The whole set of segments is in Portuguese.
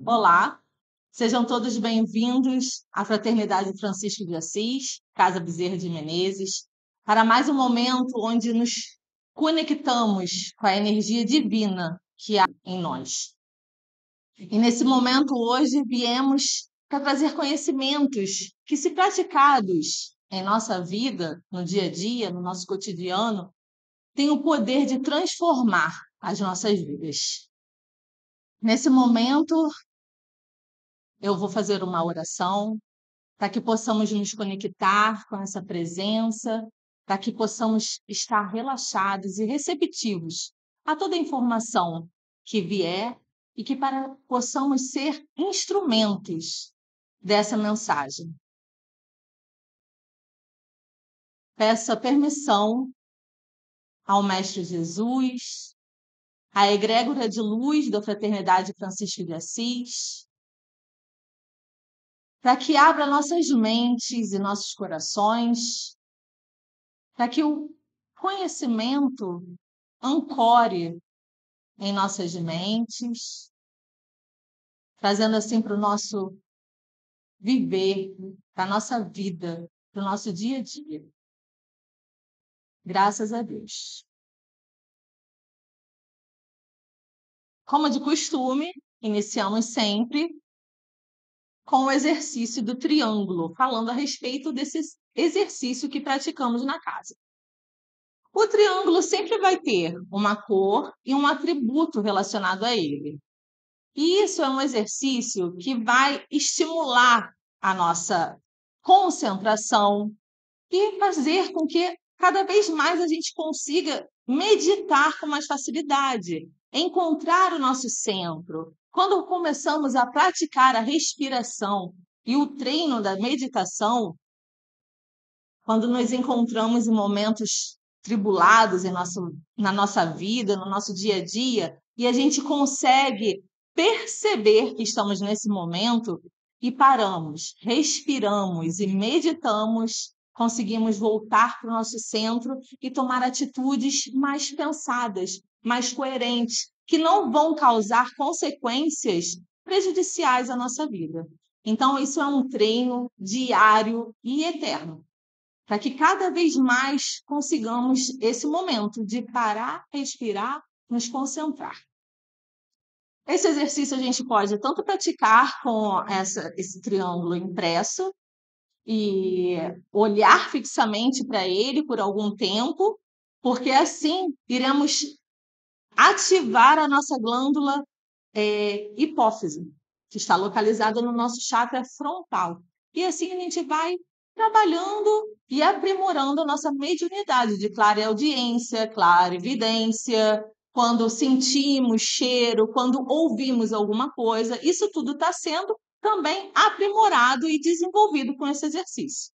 Olá, sejam todos bem-vindos à Fraternidade Francisco de Assis, Casa Bezerra de Menezes, para mais um momento onde nos conectamos com a energia divina que há em nós. E nesse momento hoje viemos para trazer conhecimentos que, se praticados em nossa vida, no dia a dia, no nosso cotidiano, têm o poder de transformar as nossas vidas. Nesse momento, eu vou fazer uma oração para que possamos nos conectar com essa presença, para que possamos estar relaxados e receptivos a toda informação que vier e que possamos ser instrumentos dessa mensagem. Peça permissão ao Mestre Jesus, à egrégora de luz da Fraternidade Francisco de Assis, para que abra nossas mentes e nossos corações, para que o conhecimento ancore em nossas mentes, trazendo assim para o nosso viver, para a nossa vida, para o nosso dia a dia. Graças a Deus. Como de costume, iniciamos sempre com o exercício do triângulo, falando a respeito desse exercício que praticamos na casa. O triângulo sempre vai ter uma cor e um atributo relacionado a ele. E isso é um exercício que vai estimular a nossa concentração e fazer com que cada vez mais a gente consiga meditar com mais facilidade, encontrar o nosso centro. Quando começamos a praticar a respiração e o treino da meditação, quando nos encontramos em momentos tribulados na nossa vida, no nosso dia a dia, e a gente consegue perceber que estamos nesse momento e paramos, respiramos e meditamos, conseguimos voltar para o nosso centro e tomar atitudes mais pensadas, mais coerentes, que não vão causar consequências prejudiciais à nossa vida. Então, isso é um treino diário e eterno, para que cada vez mais consigamos esse momento de parar, respirar, nos concentrar. Esse exercício a gente pode tanto praticar com esse triângulo impresso e olhar fixamente para ele por algum tempo, porque assim iremos ativar a nossa glândula hipófise, que está localizada no nosso chakra frontal. E assim a gente vai trabalhando e aprimorando a nossa mediunidade de clareaudiência, clarividência, quando sentimos cheiro, quando ouvimos alguma coisa, isso tudo está sendo também aprimorado e desenvolvido com esse exercício.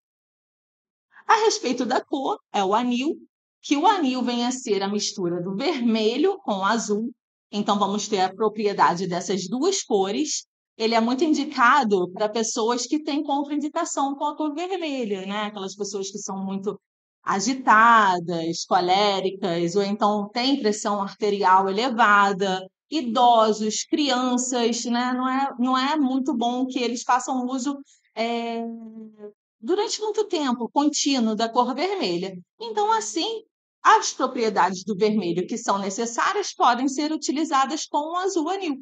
A respeito da cor, é o anil, que o anil vem a ser a mistura do vermelho com o azul. Então, vamos ter a propriedade dessas duas cores. Ele é muito indicado para pessoas que têm contraindicação com a cor vermelha, né? Aquelas pessoas que são muito agitadas, coléricas, ou então têm pressão arterial elevada, idosos, crianças, né? Não é muito bom que eles façam uso é, durante muito tempo, contínuo, da cor vermelha. Então, assim, as propriedades do vermelho que são necessárias podem ser utilizadas com o azul anil,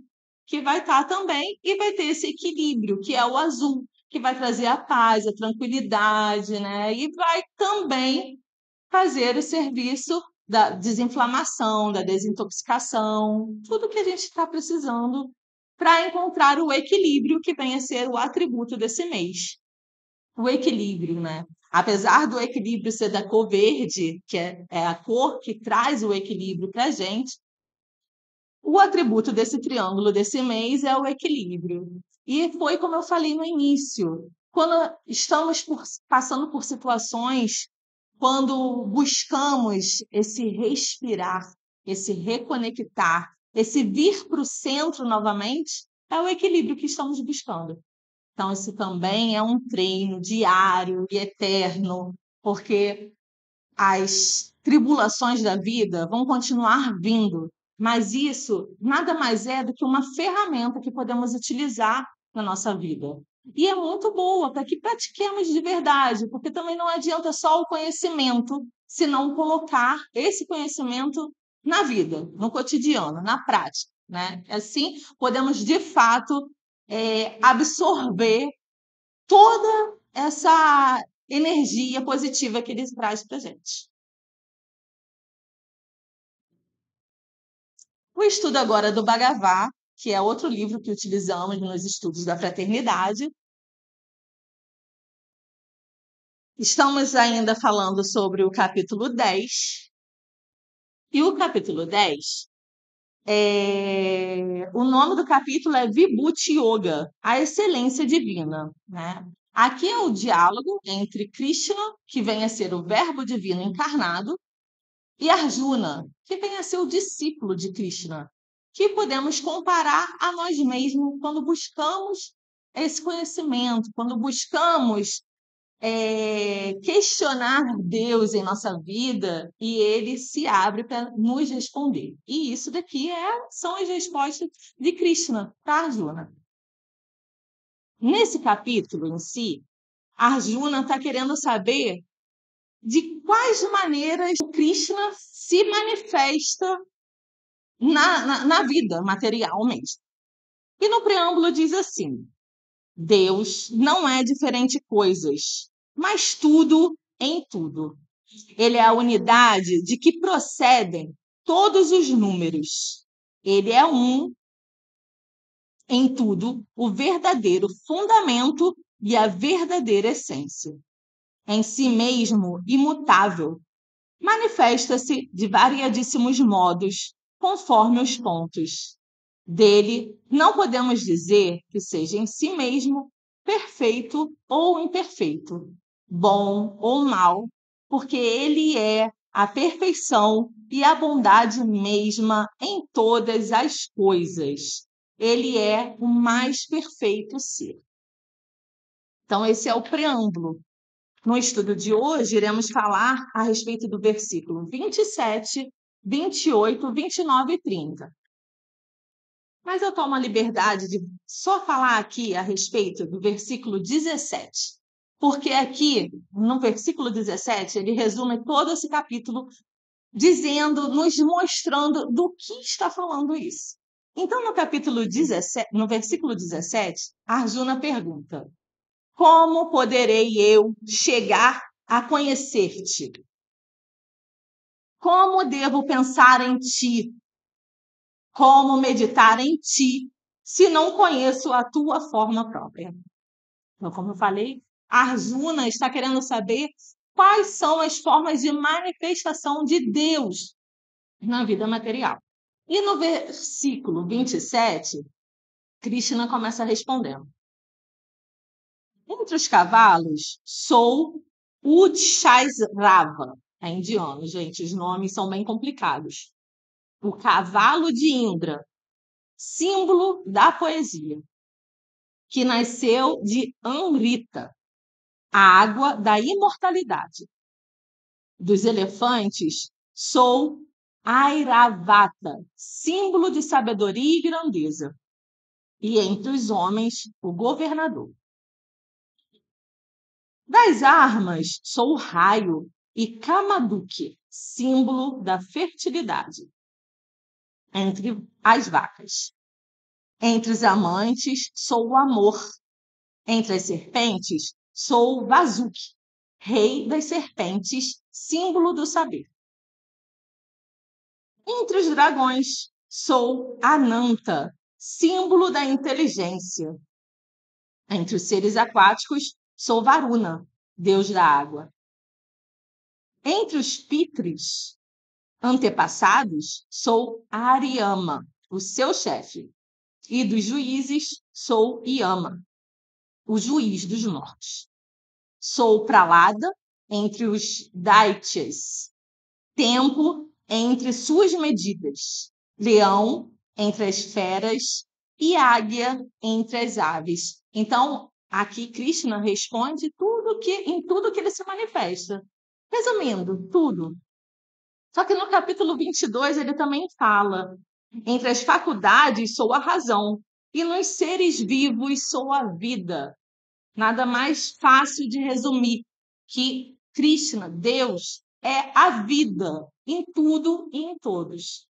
que vai estar também e vai ter esse equilíbrio, que é o azul, que vai trazer a paz, a tranquilidade, né? E vai também fazer o serviço da desinflamação, da desintoxicação, tudo que a gente está precisando para encontrar o equilíbrio que vem a ser o atributo desse mês, o equilíbrio, né? Apesar do equilíbrio ser da cor verde, que é a cor que traz o equilíbrio para a gente, o atributo desse triângulo desse mês é o equilíbrio. E foi como eu falei no início, quando estamos passando por situações, quando buscamos esse respirar, esse reconectar, esse vir para o centro novamente, é o equilíbrio que estamos buscando. Então, isso também é um treino diário e eterno, porque as tribulações da vida vão continuar vindo, mas isso nada mais é do que uma ferramenta que podemos utilizar na nossa vida. E é muito boa para que pratiquemos de verdade, porque também não adianta só o conhecimento, se não colocar esse conhecimento na vida, no cotidiano, na prática, né? Assim, podemos de fato absorver toda essa energia positiva que ele traz para a gente. O estudo agora do Bhagavad, que é outro livro que utilizamos nos estudos da fraternidade. Estamos ainda falando sobre o capítulo 10. E o capítulo 10, o nome do capítulo é Vibhuti Yoga, a excelência divina, né? Aqui é o diálogo entre Krishna, que vem a ser o verbo divino encarnado, e Arjuna, que vem a ser o discípulo de Krishna, que podemos comparar a nós mesmos quando buscamos esse conhecimento, quando buscamos questionar Deus em nossa vida e ele se abre para nos responder. E isso daqui são as respostas de Krishna para Arjuna. Nesse capítulo em si, Arjuna está querendo saber de quais maneiras o Krishna se manifesta na vida material mesmo. E no preâmbulo diz assim: Deus não é diferente coisas, mas tudo em tudo. Ele é a unidade de que procedem todos os números. Ele é um em tudo, o verdadeiro fundamento e a verdadeira essência. Em si mesmo, imutável, manifesta-se de variadíssimos modos, conforme os pontos. Dele, não podemos dizer que seja em si mesmo perfeito ou imperfeito, bom ou mal, porque ele é a perfeição e a bondade mesma em todas as coisas. Ele é o mais perfeito ser. Então, esse é o preâmbulo. No estudo de hoje, iremos falar a respeito do versículo 27, 28, 29 e 30. Mas eu tomo a liberdade de só falar aqui a respeito do versículo 17. Porque aqui, no versículo 17, ele resume todo esse capítulo dizendo, nos mostrando do que está falando isso. Então, no capítulo 17, no versículo 17, Arjuna pergunta: como poderei eu chegar a conhecer-te? Como devo pensar em ti? Como meditar em ti, se não conheço a tua forma própria? Então, como eu falei, Arjuna está querendo saber quais são as formas de manifestação de Deus na vida material. E no versículo 27, Krishna começa respondendo: entre os cavalos, sou Utshairava. É indiano, gente, os nomes são bem complicados. O cavalo de Indra, símbolo da poesia, que nasceu de Amrita, a água da imortalidade. Dos elefantes, sou Airavata, símbolo de sabedoria e grandeza. E entre os homens, o governador. Das armas, sou o raio e Kamaduki, símbolo da fertilidade. Entre as vacas. Entre os amantes, sou o amor. Entre as serpentes, sou o Vasuki, rei das serpentes, símbolo do saber. Entre os dragões, sou Ananta, símbolo da inteligência. Entre os seres aquáticos, sou Varuna, deus da água. Entre os pitres antepassados, sou Ariama, o seu chefe. E dos juízes, sou Yama, o juiz dos mortos. Sou Pralada entre os Daityas, tempo entre suas medidas, leão entre as feras e águia entre as aves. Então, aqui Krishna responde em tudo que ele se manifesta. Resumindo, tudo. Só que no capítulo 22 ele também fala Entre as faculdades sou a razão, e nos seres vivos sou a vida. Nada mais fácil de resumir que Krishna, Deus, é a vida em tudo e em todos.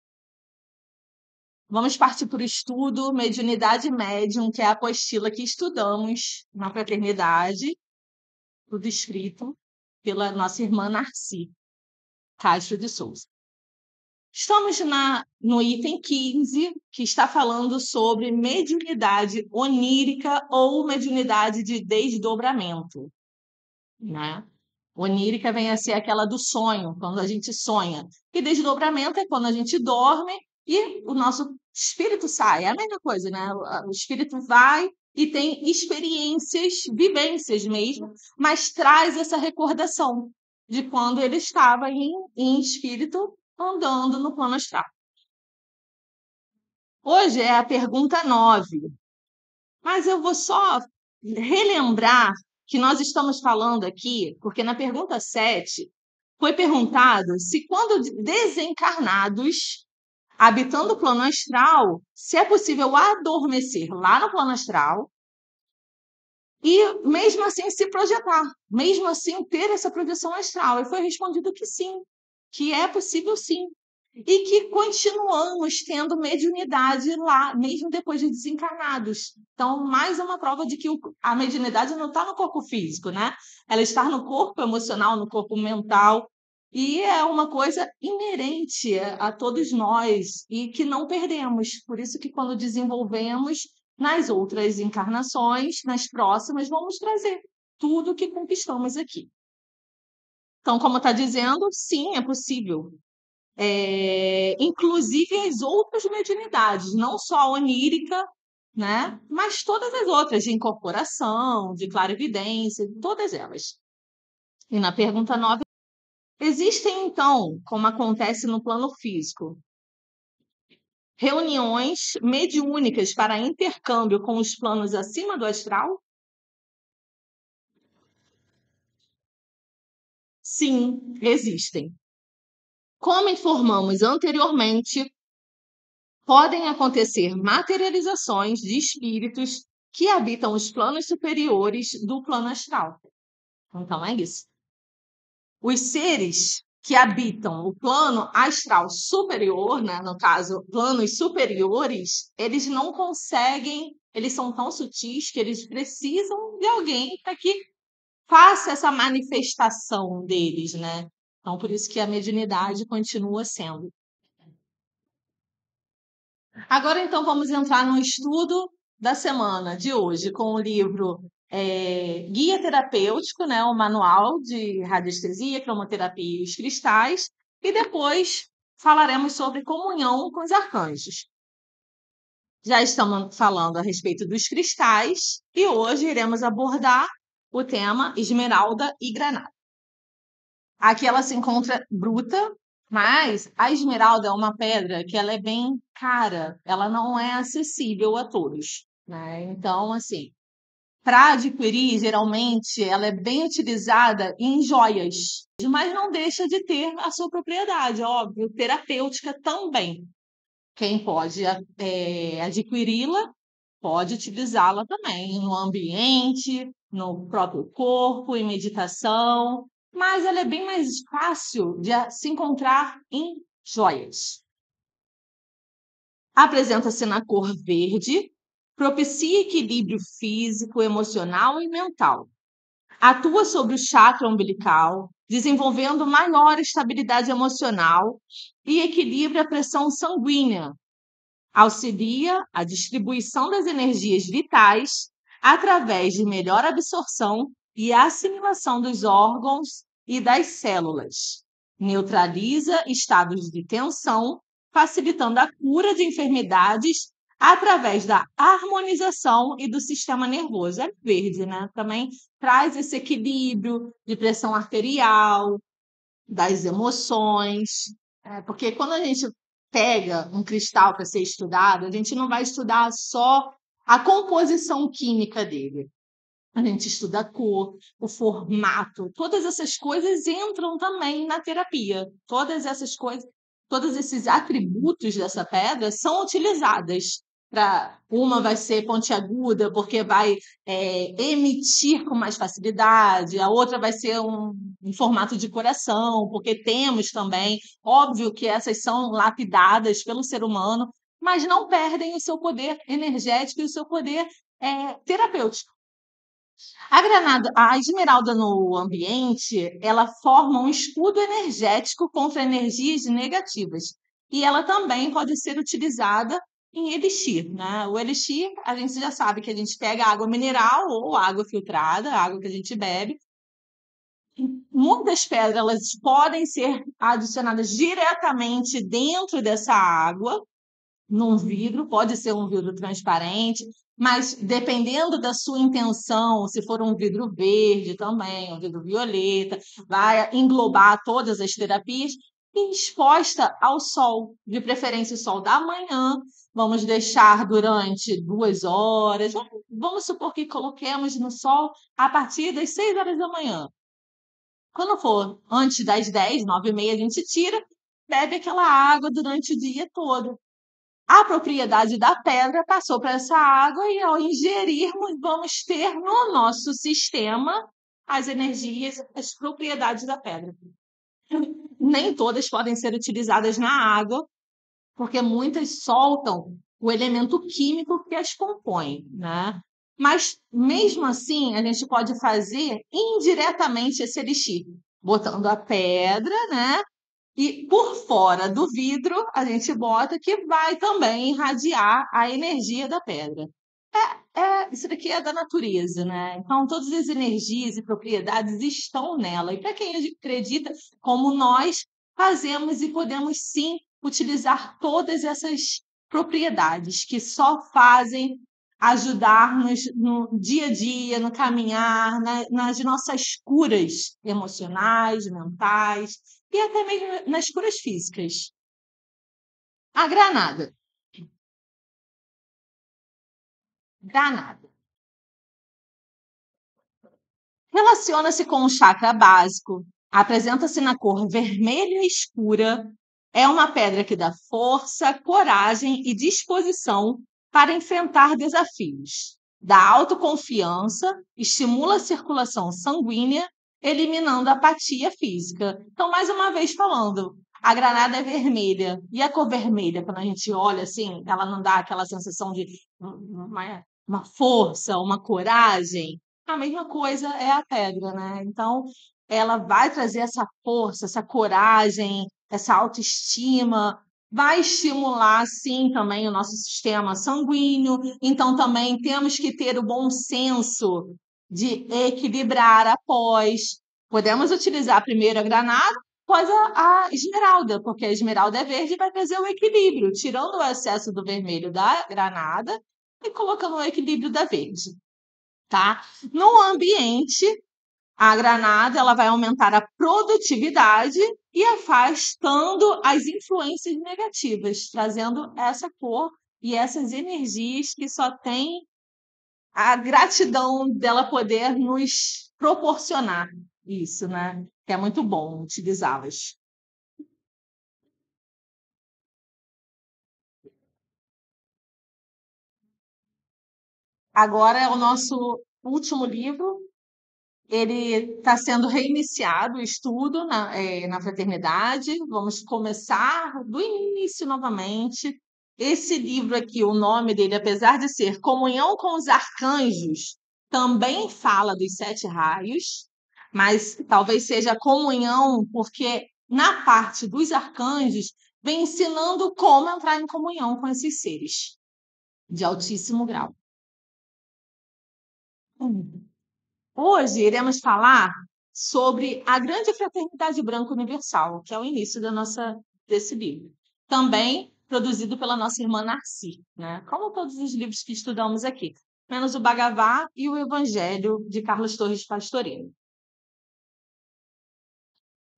Vamos partir para o estudo Mediunidade Médium, que é a apostila que estudamos na fraternidade, tudo escrito pela nossa irmã Narci Castro de Souza. Estamos no item 15, que está falando sobre mediunidade onírica ou mediunidade de desdobramento, né? Onírica vem a ser aquela do sonho, quando a gente sonha. E desdobramento é quando a gente dorme e o nosso espírito sai. É a mesma coisa, né? O espírito vai e tem experiências, vivências mesmo, mas traz essa recordação de quando ele estava em espírito andando no plano astral. Hoje é a pergunta 9, mas eu vou só relembrar que nós estamos falando aqui, porque na pergunta 7 foi perguntado se quando desencarnados, habitando o plano astral, se é possível adormecer lá no plano astral e mesmo assim se projetar, mesmo assim ter essa projeção astral. E foi respondido que sim, que é possível sim. E que continuamos tendo mediunidade lá, mesmo depois de desencarnados. Então, mais uma prova de que a mediunidade não está no corpo físico, né? Ela está no corpo emocional, no corpo mental, e é uma coisa inerente a todos nós e que não perdemos. Por isso que quando desenvolvemos nas outras encarnações, nas próximas, vamos trazer tudo que conquistamos aqui. Então, como está dizendo, sim, é possível. Inclusive as outras mediunidades, não só a onírica, né? Mas todas as outras, de incorporação, de clarividência, todas elas. E na pergunta 9, existem, então, como acontece no plano físico, reuniões mediúnicas para intercâmbio com os planos acima do astral? Sim, existem. Como informamos anteriormente, podem acontecer materializações de espíritos que habitam os planos superiores do plano astral. Então é isso. Os seres que habitam o plano astral superior, né, no caso, planos superiores, eles não conseguem, eles são tão sutis que eles precisam de alguém para que faça essa manifestação deles, né? Então, por isso que a mediunidade continua sendo. Agora, então, vamos entrar no estudo da semana de hoje, com o livro Guia Terapêutico, né, o Manual de Radiestesia, Cromoterapia e os Cristais, e depois falaremos sobre comunhão com os arcanjos. Já estamos falando a respeito dos cristais e hoje iremos abordar o tema esmeralda e granada. Aqui ela se encontra bruta, mas a esmeralda é uma pedra que ela é bem cara, ela não é acessível a todos, né? Então, assim, para adquirir, geralmente ela é bem utilizada em joias, mas não deixa de ter a sua propriedade, óbvio, terapêutica também. Quem pode adquiri-la pode utilizá-la também no ambiente, no próprio corpo, em meditação, mas ela é bem mais fácil de se encontrar em joias. Apresenta-se na cor verde, propicia equilíbrio físico, emocional e mental. Atua sobre o chakra umbilical, desenvolvendo maior estabilidade emocional e equilibra a pressão sanguínea, auxilia a distribuição das energias vitais através de melhor absorção e assimilação dos órgãos e das células. Neutraliza estados de tensão, facilitando a cura de enfermidades através da harmonização e do sistema nervoso. É verde, né? Também traz esse equilíbrio de pressão arterial, das emoções, porque quando a gente pega um cristal para ser estudado, a gente não vai estudar só a composição química dele. A gente estuda a cor, o formato, todas essas coisas entram também na terapia. Todas essas coisas todos esses atributos dessa pedra são utilizadas. Uma vai ser pontiaguda, porque vai emitir com mais facilidade, a outra vai ser em formato de coração, porque temos também, óbvio que essas são lapidadas pelo ser humano, mas não perdem o seu poder energético e o seu poder terapêutico. A esmeralda no ambiente, ela forma um escudo energético contra energias negativas. E ela também pode ser utilizada em elixir, né? O elixir, a gente já sabe que a gente pega água mineral ou água filtrada, a água que a gente bebe. Muitas pedras elas podem ser adicionadas diretamente dentro dessa água, num vidro, pode ser um vidro transparente, mas dependendo da sua intenção, se for um vidro verde também, um vidro violeta, vai englobar todas as terapias e exposta ao sol, de preferência o sol da manhã. Vamos deixar durante 2 horas. Vamos supor que coloquemos no sol a partir das 6 horas da manhã. Quando for antes das 10, 9h30, a gente tira, bebe aquela água durante o dia todo. A propriedade da pedra passou para essa água e, ao ingerirmos, vamos ter no nosso sistema as energias, as propriedades da pedra. Nem todas podem ser utilizadas na água, porque muitas soltam o elemento químico que as compõe, né? Mas, mesmo assim, a gente pode fazer indiretamente esse elixir, botando a pedra, né? E por fora do vidro, a gente bota que vai também irradiar a energia da pedra. Isso daqui é da natureza, né? Então, todas as energias e propriedades estão nela. E para quem acredita, como nós, fazemos e podemos sim utilizar todas essas propriedades que só fazem ajudar-nos no dia a dia, no caminhar, nas nossas curas emocionais, mentais e até mesmo nas curas físicas. A granada. Granada. Relaciona-se com o chakra básico, apresenta-se na cor vermelha escura, é uma pedra que dá força, coragem e disposição para enfrentar desafios. Dá autoconfiança, estimula a circulação sanguínea, eliminando a apatia física. Então, mais uma vez falando, a granada é vermelha. E a cor vermelha, quando a gente olha assim, ela não dá aquela sensação de uma força, uma coragem? A mesma coisa é a pedra, né? Então, ela vai trazer essa força, essa coragem, essa autoestima, vai estimular, sim, também o nosso sistema sanguíneo. Então, também temos que ter o bom senso de equilibrar após. Podemos utilizar primeiro a granada, depois a esmeralda, porque a esmeralda é verde e vai trazer o equilíbrio, tirando o excesso do vermelho da granada e colocando o equilíbrio da verde, tá? No ambiente, a granada ela vai aumentar a produtividade e afastando as influências negativas, trazendo essa cor e essas energias que só tem a gratidão dela poder nos proporcionar isso, né? Que é muito bom utilizá-las. Agora é o nosso último livro. Ele está sendo reiniciado o estudo na fraternidade. Vamos começar do início novamente. Esse livro aqui, o nome dele, apesar de ser Comunhão com os Arcanjos, também fala dos 7 raios, mas talvez seja comunhão, porque na parte dos arcanjos vem ensinando como entrar em comunhão com esses seres de altíssimo grau. Hoje iremos falar sobre a Grande Fraternidade Branca Universal, que é o início desse livro. Também produzido pela nossa irmã Narci, né? Como todos os livros que estudamos aqui, menos o Bhagavad e o Evangelho de Carlos Torres Pastorino.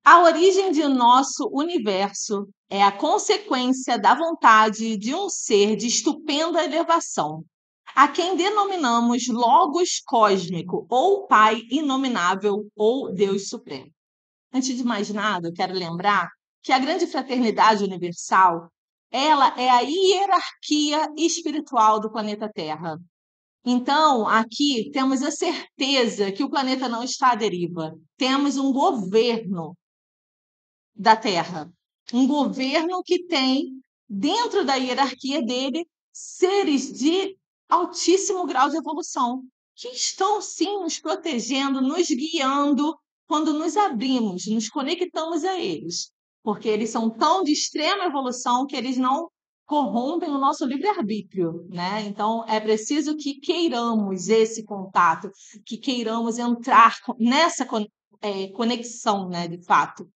A origem de nosso universo é a consequência da vontade de um ser de estupenda elevação, a quem denominamos Logos cósmico, ou Pai inominável, ou Deus Supremo. Antes de mais nada, eu quero lembrar que a grande fraternidade universal, ela é a hierarquia espiritual do planeta Terra. Então, aqui temos a certeza que o planeta não está à deriva. Temos um governo da Terra, um governo que tem, dentro da hierarquia dele, seres de altíssimo grau de evolução, que estão sim nos protegendo, nos guiando quando nos abrimos, nos conectamos a eles, porque eles são tão de extrema evolução que eles não corrompem o nosso livre-arbítrio, né? Então é preciso que queiramos esse contato, que queiramos entrar nessa conexão, né, de fato.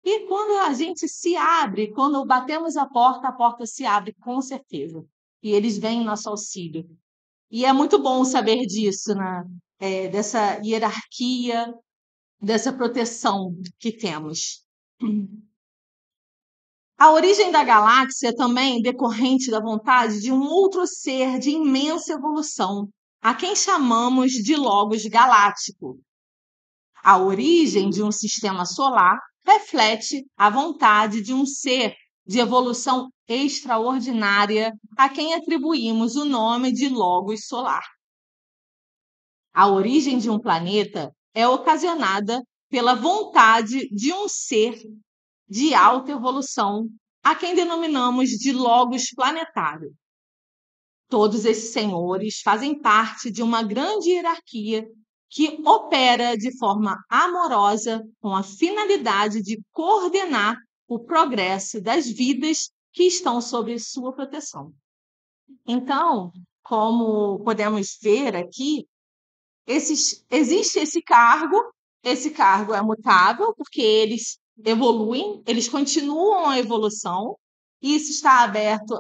E quando a gente se abre, quando batemos a porta se abre, com certeza. E eles vêm em nosso auxílio. E é muito bom saber disso, né? Dessa hierarquia, dessa proteção que temos. A origem da galáxia é também decorrente da vontade de um outro ser de imensa evolução, a quem chamamos de Logos Galáctico. A origem de um sistema solar reflete a vontade de um ser de evolução extraordinária a quem atribuímos o nome de Logos solar. A origem de um planeta é ocasionada pela vontade de um ser de alta evolução a quem denominamos de Logos planetário. Todos esses senhores fazem parte de uma grande hierarquia que opera de forma amorosa com a finalidade de coordenar o progresso das vidas que estão sob sua proteção. Então, como podemos ver aqui, existe esse cargo é mutável, porque eles evoluem, eles continuam a evolução, e isso está aberto,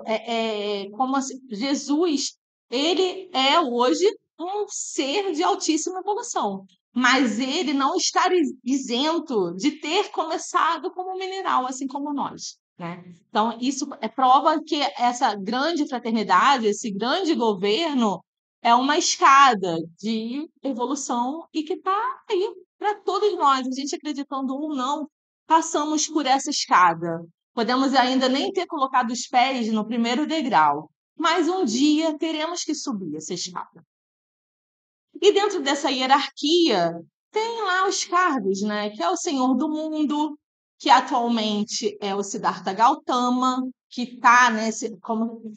como assim, Jesus, ele é hoje um ser de altíssima evolução, mas ele não está isento de ter começado como mineral, assim como nós, né? Então, isso é prova que essa grande fraternidade, esse grande governo, é uma escada de evolução e que está aí para todos nós. A gente acreditando ou não, passamos por essa escada. Podemos ainda nem ter colocado os pés no primeiro degrau, mas um dia teremos que subir essa escada. E dentro dessa hierarquia, tem lá os cargos, né? Que é o Senhor do Mundo, que atualmente é o Siddhartha Gautama, que está nesse, como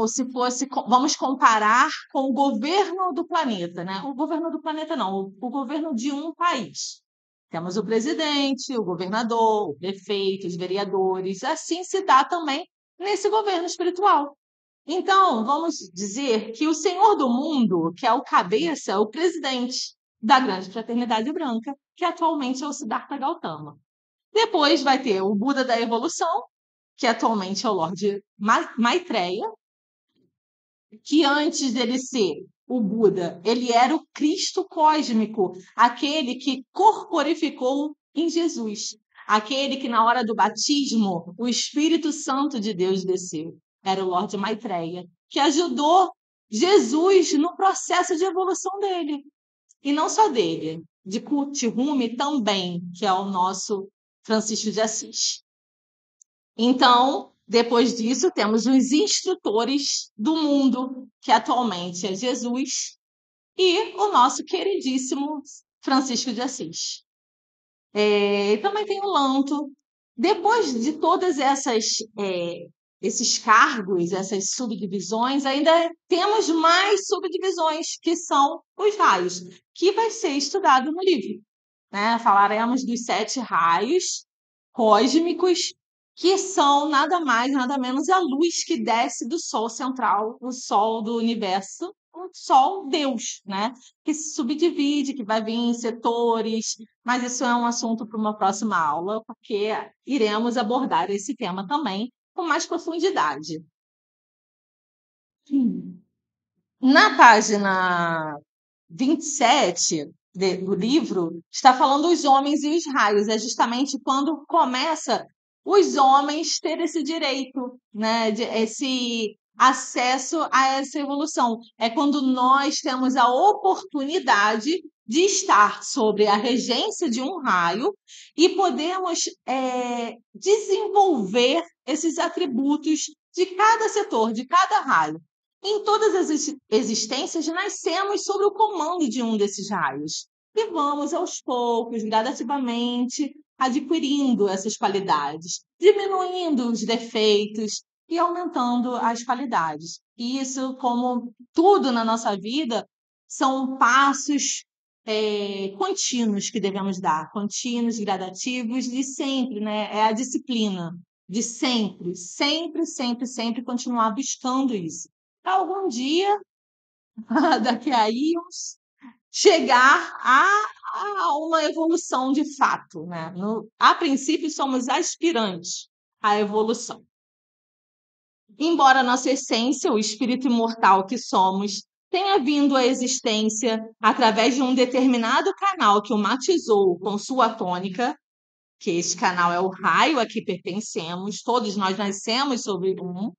se fosse, vamos comparar com o governo do planeta, né? O governo do planeta não, o governo de um país. Temos o presidente, o governador, o prefeito, os vereadores, assim se dá também nesse governo espiritual. Então, vamos dizer que o Senhor do Mundo, que é o cabeça, é o presidente da Grande Fraternidade Branca, que atualmente é o Siddhartha Gautama. Depois vai ter o Buda da Evolução, que atualmente é o Lorde Maitreya, que antes dele ser o Buda, ele era o Cristo cósmico, aquele que corporificou em Jesus, aquele que na hora do batismo o Espírito Santo de Deus desceu. Era o Lorde Maitreya, que ajudou Jesus no processo de evolução dele. E não só dele, de Kuthumi também, que é o nosso Francisco de Assis. Então, depois disso, temos os instrutores do mundo, que atualmente é Jesus, e o nosso queridíssimo Francisco de Assis. Também tem o Lanto. Depois de todas esses cargos, essas subdivisões, ainda temos mais subdivisões, que são os raios, que vai ser estudado no livro, né? Falaremos dos 7 raios cósmicos, que são nada mais, nada menos a luz que desce do Sol central, o Sol do universo, o Sol Deus, né? Que se subdivide, que vai vir em setores, mas isso é um assunto para uma próxima aula, porque iremos abordar esse tema também com mais profundidade. Na página 27 do livro, está falando os homens e os raios. É justamente quando começa os homens ter esse direito, né, esse acesso a essa evolução. É quando nós temos a oportunidade de estar sobre a regência de um raio e podemos desenvolver esses atributos de cada setor, de cada raio. Em todas as existências, nascemos sob o comando de um desses raios. E vamos, aos poucos, gradativamente, adquirindo essas qualidades, diminuindo os defeitos e aumentando as qualidades. E isso, como tudo na nossa vida, são passos contínuos que devemos dar, contínuos, gradativos, de sempre, né? É a disciplina de sempre, sempre, sempre, sempre continuar buscando isso. Para algum dia, daqui a anos, chegar a uma evolução de fato, né? A princípio, somos aspirantes à evolução. Embora nossa essência, o espírito imortal que somos, tenha vindo à existência através de um determinado canal que o matizou com sua tônica, que esse canal é o raio a que pertencemos, todos nós nascemos sobre um,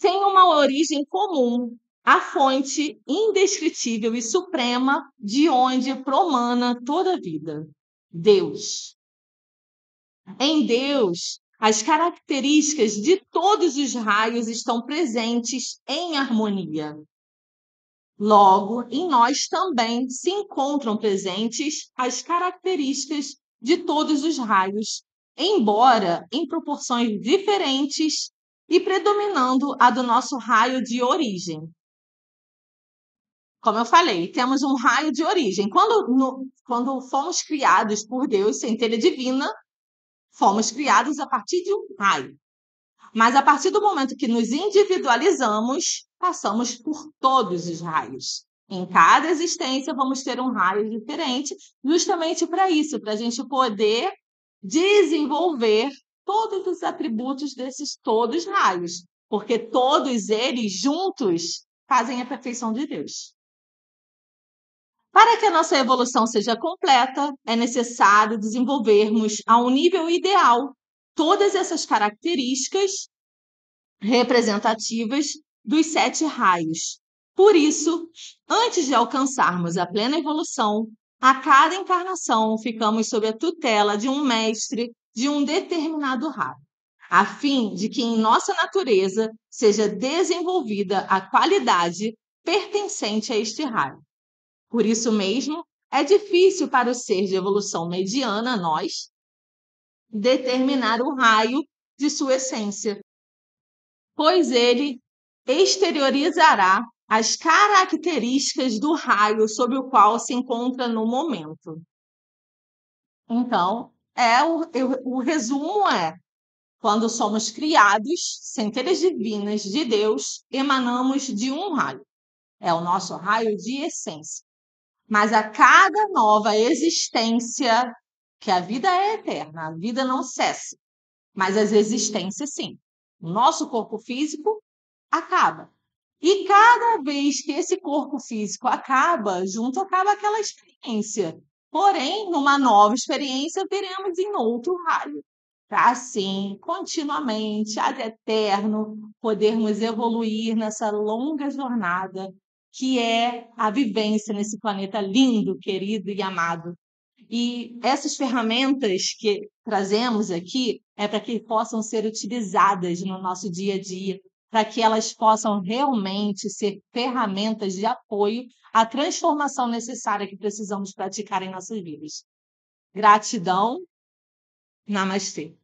tem uma origem comum, a fonte indescritível e suprema de onde promana toda a vida, Deus. Em Deus, as características de todos os raios estão presentes em harmonia. Logo, em nós também se encontram presentes as características de todos os raios, embora em proporções diferentes e predominando a do nosso raio de origem. Como eu falei, temos um raio de origem. Quando fomos criados por Deus, centelha divina, fomos criados a partir de um raio. Mas a partir do momento que nos individualizamos, passamos por todos os raios. Em cada existência, vamos ter um raio diferente, justamente para isso, para a gente poder desenvolver todos os atributos desses todos raios, porque todos eles juntos fazem a perfeição de Deus. Para que a nossa evolução seja completa, é necessário desenvolvermos a um nível ideal todas essas características representativas dos 7 raios. Por isso, antes de alcançarmos a plena evolução, a cada encarnação ficamos sob a tutela de um mestre de um determinado raio, a fim de que em nossa natureza seja desenvolvida a qualidade pertencente a este raio. Por isso mesmo, é difícil para o ser de evolução mediana, nós, determinar o raio de sua essência, pois ele exteriorizará as características do raio sob o qual se encontra no momento. Então, o resumo é: quando somos criados, centelhas divinas de Deus, emanamos de um raio. É o nosso raio de essência. Mas a cada nova existência, que a vida é eterna, a vida não cessa, mas as existências sim. O nosso corpo físico acaba. E cada vez que esse corpo físico acaba, junto acaba aquela experiência. Porém, numa nova experiência, teremos em outro raio. Para assim, continuamente, ad eterno, podermos evoluir nessa longa jornada que é a vivência nesse planeta lindo, querido e amado. E essas ferramentas que trazemos aqui é para que possam ser utilizadas no nosso dia a dia, para que elas possam realmente ser ferramentas de apoio à transformação necessária que precisamos praticar em nossas vidas. Gratidão. Namastê.